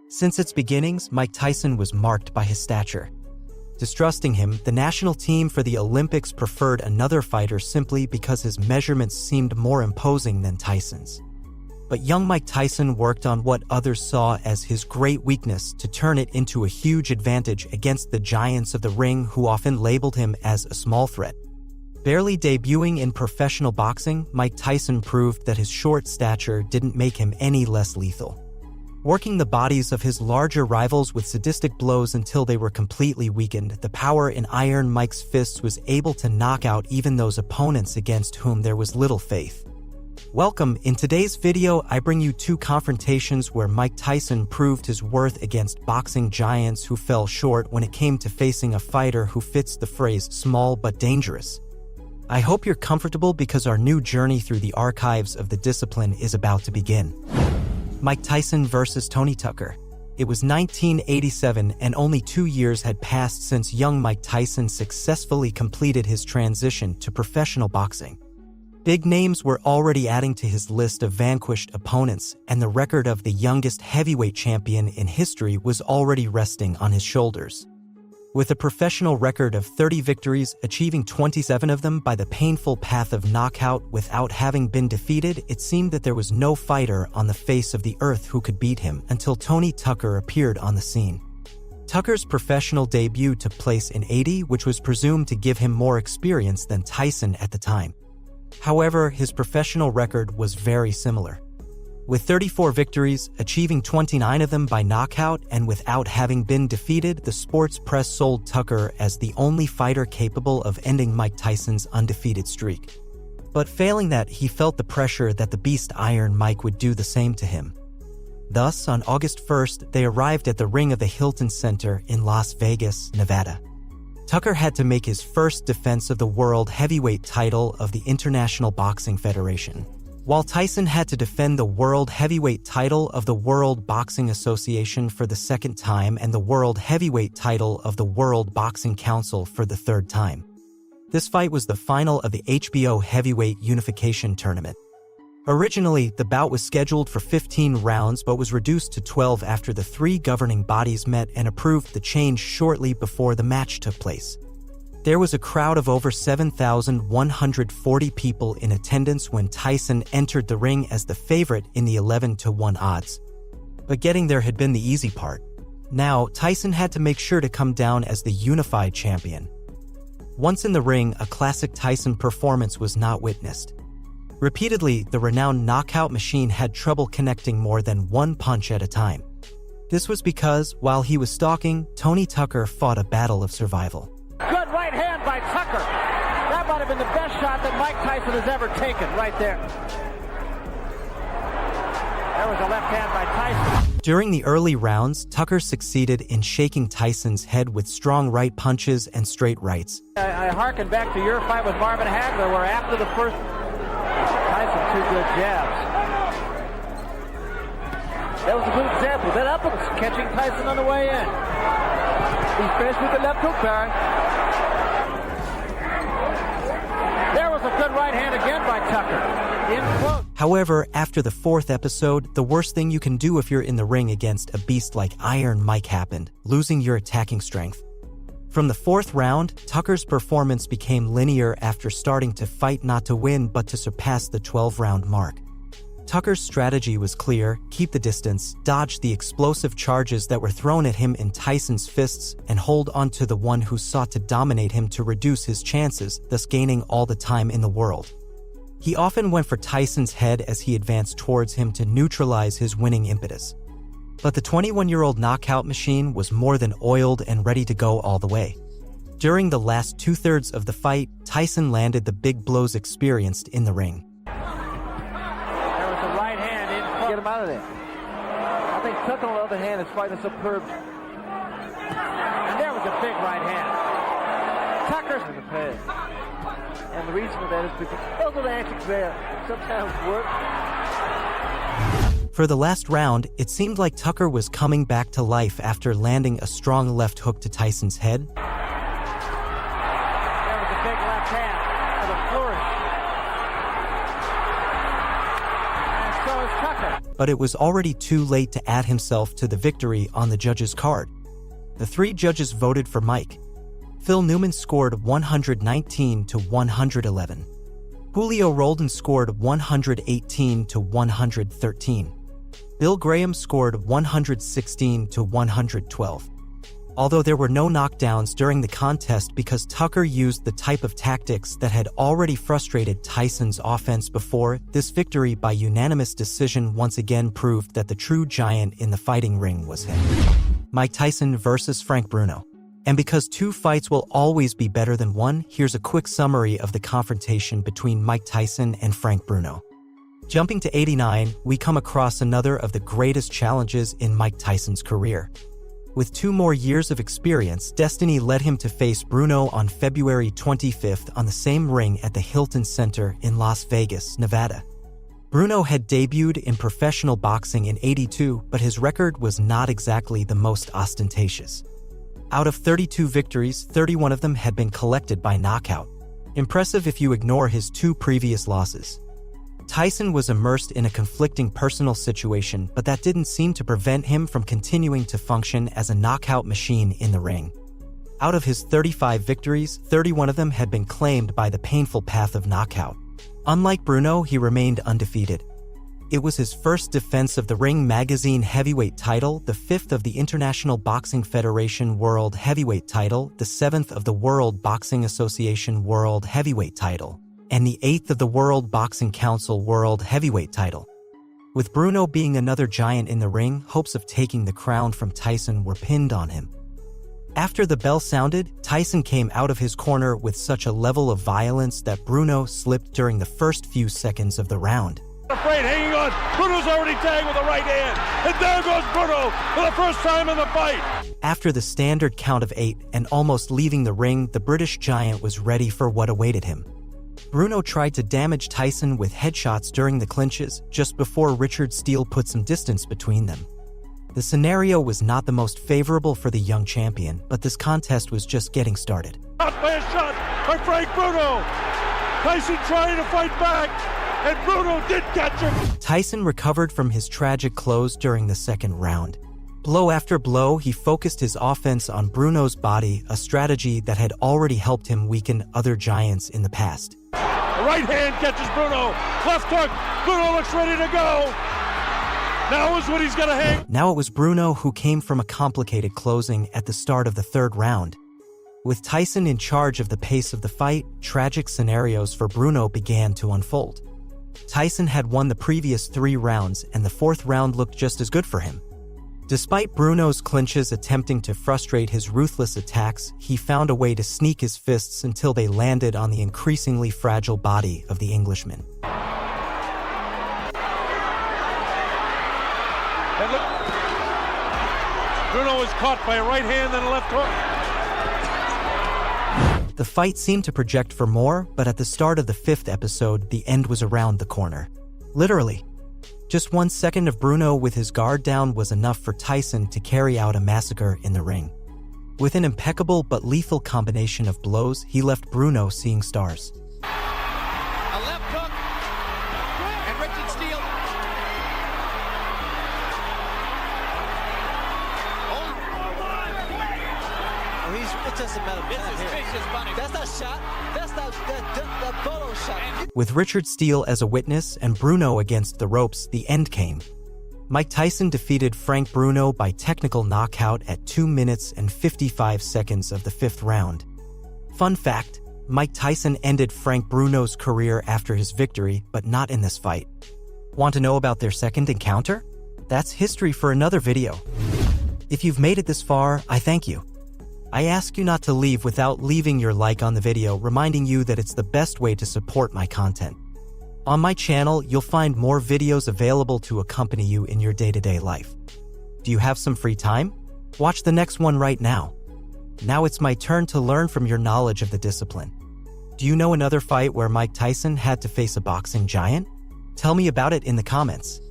Since its beginnings, Mike Tyson was marked by his stature. Distrusting him, the national team for the Olympics preferred another fighter simply because his measurements seemed more imposing than Tyson's. But young Mike Tyson worked on what others saw as his great weakness to turn it into a huge advantage against the giants of the ring who often labeled him as a small threat. Barely debuting in professional boxing, Mike Tyson proved that his short stature didn't make him any less lethal. Working the bodies of his larger rivals with sadistic blows until they were completely weakened, the power in Iron Mike's fists was able to knock out even those opponents against whom there was little faith. Welcome. In today's video, I bring you two confrontations where Mike Tyson proved his worth against boxing giants who fell short when it came to facing a fighter who fits the phrase small but dangerous. I hope you're comfortable because our new journey through the archives of the discipline is about to begin. Mike Tyson versus Tony Tucker. It was 1987 and only 2 years had passed since young Mike Tyson successfully completed his transition to professional boxing. Big names were already adding to his list of vanquished opponents, and the record of the youngest heavyweight champion in history was already resting on his shoulders. With a professional record of 30 victories, achieving 27 of them by the painful path of knockout without having been defeated, it seemed that there was no fighter on the face of the earth who could beat him until Tony Tucker appeared on the scene. Tucker's professional debut took place in '80, which was presumed to give him more experience than Tyson at the time. However, his professional record was very similar. With 34 victories, achieving 29 of them by knockout and without having been defeated, the sports press sold Tucker as the only fighter capable of ending Mike Tyson's undefeated streak. But failing that, he felt the pressure that the Beast Iron Mike would do the same to him. Thus, on August 1st, they arrived at the ring of the Hilton Center in Las Vegas, Nevada. Tucker had to make his first defense of the World Heavyweight title of the International Boxing Federation, while Tyson had to defend the World Heavyweight title of the World Boxing Association for the second time and the World Heavyweight title of the World Boxing Council for the third time. This fight was the final of the HBO Heavyweight Unification Tournament. Originally, the bout was scheduled for 15 rounds but was reduced to 12 after the three governing bodies met and approved the change shortly before the match took place. There was a crowd of over 7,140 people in attendance when Tyson entered the ring as the favorite in the 11-1 odds. But getting there had been the easy part. Now, Tyson had to make sure to come down as the unified champion. Once in the ring, a classic Tyson performance was not witnessed. Repeatedly, the renowned knockout machine had trouble connecting more than one punch at a time. This was because, while he was stalking, Tony Tucker fought a battle of survival. Good right hand by Tucker. That might have been the best shot that Mike Tyson has ever taken, right there. There was a left hand by Tyson. During the early rounds, Tucker succeeded in shaking Tyson's head with strong right punches and straight rights. I hearken back to your fight with Marvin Hagler, where after the first, Tyson, two good jabs. That was a good example. That up was catching Tyson on the way in. He's finished with the left hook, Barry. There was a good right hand again by Tucker. In close. However, after the fourth episode, the worst thing you can do if you're in the ring against a beast like Iron Mike happened, losing your attacking strength. From the fourth round, Tucker's performance became linear after starting to fight not to win but to surpass the 12-round mark. Tucker's strategy was clear: keep the distance, dodge the explosive charges that were thrown at him in Tyson's fists, and hold on to the one who sought to dominate him to reduce his chances, thus gaining all the time in the world. He often went for Tyson's head as he advanced towards him to neutralize his winning impetus. But the 21-year-old knockout machine was more than oiled and ready to go all the way. During the last two-thirds of the fight, Tyson landed the big blows experienced in the ring. Get him out of there. I think Tucker, on the other hand, is fighting a superb. And there was a big right hand. Tucker's in the pad. And the reason for that is because those are the antics there sometimes work. For the last round, it seemed like Tucker was coming back to life after landing a strong left hook to Tyson's head. There was a big left hand with a flourish. And so is Tucker. but it was already too late to add himself to the victory on the judges' card. The 3 judges voted for Mike. Phil Newman scored 119 to 111. Julio Roldan scored 118 to 113. Bill Graham scored 116 to 112. Although there were no knockdowns during the contest because Tucker used the type of tactics that had already frustrated Tyson's offense before, this victory by unanimous decision once again proved that the true giant in the fighting ring was him. Mike Tyson versus Frank Bruno. And because 2 fights will always be better than 1, here's a quick summary of the confrontation between Mike Tyson and Frank Bruno. Jumping to 89, we come across another of the greatest challenges in Mike Tyson's career. With 2 more years of experience, destiny led him to face Bruno on February 25th on the same ring at the Hilton Center in Las Vegas, Nevada. Bruno had debuted in professional boxing in '82, but his record was not exactly the most ostentatious. Out of 32 victories, 31 of them had been collected by knockout. Impressive if you ignore his 2 previous losses. Tyson was immersed in a conflicting personal situation, but that didn't seem to prevent him from continuing to function as a knockout machine in the ring. Out of his 35 victories, 31 of them had been claimed by the painful path of knockout. Unlike Bruno, he remained undefeated. It was his first defense of the Ring Magazine heavyweight title, the 5th of the International Boxing Federation World Heavyweight title, the 7th of the World Boxing Association World Heavyweight title, and the 8th of the World Boxing Council World Heavyweight title. With Bruno being another giant in the ring, hopes of taking the crown from Tyson were pinned on him. After the bell sounded, Tyson came out of his corner with such a level of violence that Bruno slipped during the first few seconds of the round. Afraid, hanging on. Bruno's already tagged with a right hand. And there goes Bruno for the first time in the fight. After the standard count of 8 and almost leaving the ring, the British giant was ready for what awaited him. Bruno tried to damage Tyson with headshots during the clinches, just before Richard Steele put some distance between them. The scenario was not the most favorable for the young champion, but this contest was just getting started. Out by a shot by Frank Bruno. Tyson trying to fight back, and Bruno did catch him. Tyson recovered from his tragic close during the second round. Blow after blow, he focused his offense on Bruno's body, a strategy that had already helped him weaken other giants in the past. The right hand catches Bruno. Left hook. Bruno looks ready to go. Now is when he's going to hang. Now it was Bruno who came from a complicated closing at the start of the third round. With Tyson in charge of the pace of the fight, tragic scenarios for Bruno began to unfold. Tyson had won the previous 3 rounds, and the 4th round looked just as good for him. Despite Bruno's clinches attempting to frustrate his ruthless attacks, he found a way to sneak his fists until they landed on the increasingly fragile body of the Englishman. And look, Bruno was caught by a right hand and a left hook. The fight seemed to project for more, but at the start of the 5th episode, the end was around the corner. Literally. Just 1 second of Bruno with his guard down was enough for Tyson to carry out a massacre in the ring. With an impeccable but lethal combination of blows, he left Bruno seeing stars. A left hook, and Richard Steele. It doesn't matter. That's not shot. That's not that photo shot. With Richard Steele as a witness and Bruno against the ropes, the end came. Mike Tyson defeated Frank Bruno by technical knockout at 2 minutes and 55 seconds of the 5th round. Fun fact, Mike Tyson ended Frank Bruno's career after his victory, but not in this fight. Want to know about their second encounter? That's history for another video. If you've made it this far, I thank you. I ask you not to leave without leaving your like on the video, reminding you that it's the best way to support my content. On my channel, you'll find more videos available to accompany you in your day-to-day life. Do you have some free time? Watch the next one right now. Now it's my turn to learn from your knowledge of the discipline. Do you know another fight where Mike Tyson had to face a boxing giant? Tell me about it in the comments.